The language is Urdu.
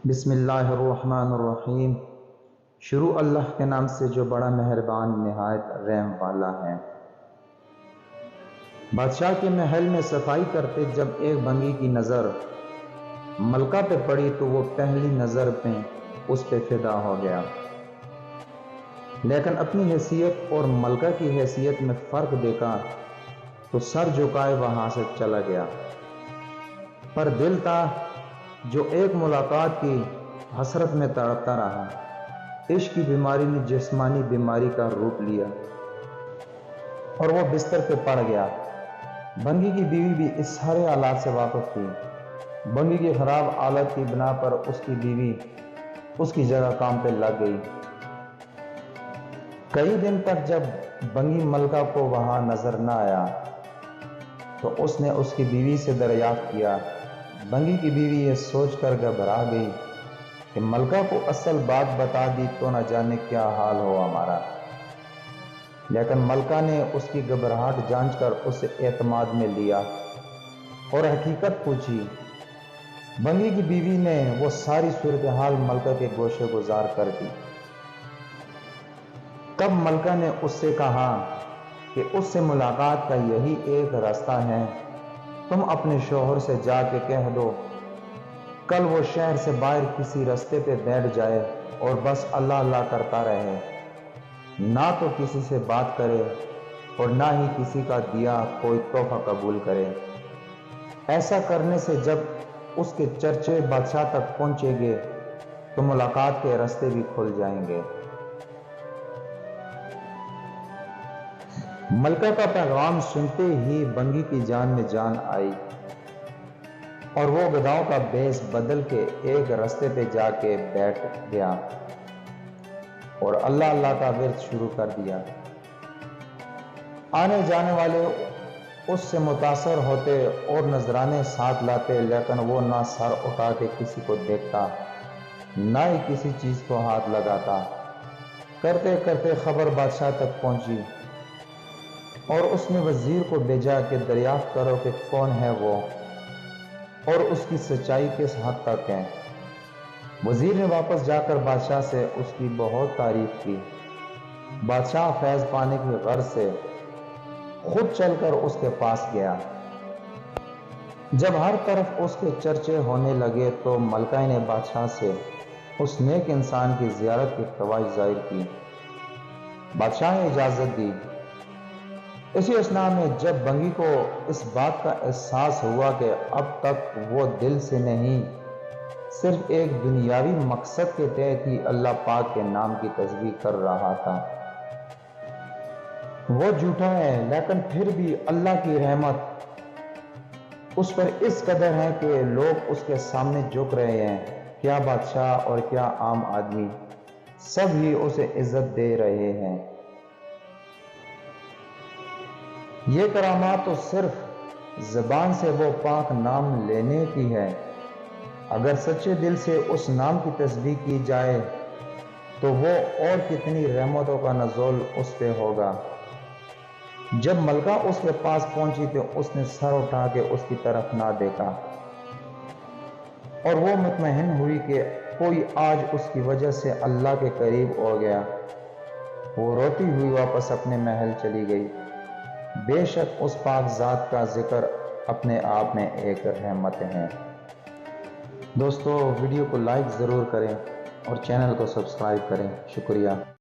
بسم اللہ الرحمن الرحیم۔ شروع اللہ کے نام سے جو بڑا مہربان نہایت رحم والا ہے۔ بادشاہ کے محل میں صفائی کرتے جب ایک بھنگی کی نظر ملکہ پہ پڑی تو وہ پہلی نظر پہ اس پہ فدا ہو گیا، لیکن اپنی حیثیت اور ملکہ کی حیثیت میں فرق دیکھا تو سر جھکائے وہاں سے چلا گیا۔ پر دل تھا جو ایک ملاقات کی حسرت میں تڑپتا رہا۔ عشق کی بیماری نے جسمانی بیماری کا روپ لیا اور وہ بستر پہ پڑ گیا۔ بھنگی کی بیوی بھی اس سارے حالات سے واقف تھی۔ بھنگی کی خراب حالت کی بنا پر اس کی بیوی اس کی جگہ کام پہ لگ گئی۔ کئی دن تک جب بھنگی ملکہ کو وہاں نظر نہ آیا تو اس نے اس کی بیوی سے دریافت کیا۔ بھنگی کی بیوی یہ سوچ کر گھبرا گئی کہ ملکہ کو اصل بات بتا دی تو نہ جانے کیا حال ہو ہمارا، لیکن ملکہ نے اس کی گھبراہٹ جانچ کر اسے اعتماد میں لیا اور حقیقت پوچھی۔ بھنگی کی بیوی نے وہ ساری صورتحال ملکہ کے گوشے گزار کر دی۔ تب ملکہ نے اس سے کہا کہ اس سے ملاقات کا یہی ایک راستہ ہے، تم اپنے شوہر سے جا کے کہہ دو کل وہ شہر سے باہر کسی راستے پہ بیٹھ جائے اور بس اللہ اللہ کرتا رہے، نہ تو کسی سے بات کرے اور نہ ہی کسی کا دیا کوئی تحفہ قبول کرے۔ ایسا کرنے سے جب اس کے چرچے بادشاہ تک پہنچیں گے تو ملاقات کے راستے بھی کھل جائیں گے۔ ملکہ کا پیغام سنتے ہی بھنگی کی جان میں جان آئی اور وہ گدھاؤں کا بیس بدل کے ایک راستے پہ جا کے بیٹھ گیا اور اللہ اللہ کا ورد شروع کر دیا۔ آنے جانے والے اس سے متاثر ہوتے اور نذرانے ساتھ لاتے، لیکن وہ نہ سر اٹھا کے کسی کو دیکھتا نہ ہی کسی چیز کو ہاتھ لگاتا۔ کرتے کرتے خبر بادشاہ تک پہنچی اور اس نے وزیر کو بھیجا کہ دریافت کرو کہ کون ہے وہ اور اس کی سچائی کس حد تک ہے۔ وزیر نے واپس جا کر بادشاہ سے اس کی بہت تعریف کی۔ بادشاہ فیض پانے کی غرض سے خود چل کر اس کے پاس گیا۔ جب ہر طرف اس کے چرچے ہونے لگے تو ملکہ نے بادشاہ سے اس نیک انسان کی زیارت کی خواہش ظاہر کی۔ بادشاہ نے اجازت دی۔ اسی اثناء میں جب بھنگی کو اس بات کا احساس ہوا کہ اب تک وہ دل سے نہیں صرف ایک دنیاوی مقصد کے تحت ہی اللہ پاک کے نام کی تسبیح کر رہا تھا، وہ جھوٹا ہے لیکن پھر بھی اللہ کی رحمت اس پر اس قدر ہے کہ لوگ اس کے سامنے جھک رہے ہیں، کیا بادشاہ اور کیا عام آدمی، سب ہی اسے عزت دے رہے ہیں۔ یہ کرامات تو صرف زبان سے وہ پاک نام لینے کی ہے، اگر سچے دل سے اس نام کی تسبیح کی جائے تو وہ اور کتنی رحمتوں کا نزول اس پہ ہوگا۔ جب ملکہ اس کے پاس پہنچی تو اس نے سر اٹھا کے اس کی طرف نہ دیکھا اور وہ مطمئن ہوئی کہ کوئی آج اس کی وجہ سے اللہ کے قریب ہو گیا۔ وہ روتی ہوئی واپس اپنے محل چلی گئی۔ بے شک اس پاک ذات کا ذکر اپنے آپ میں ایک رحمت ہے۔ دوستو، ویڈیو کو لائک ضرور کریں اور چینل کو سبسکرائب کریں۔ شکریہ۔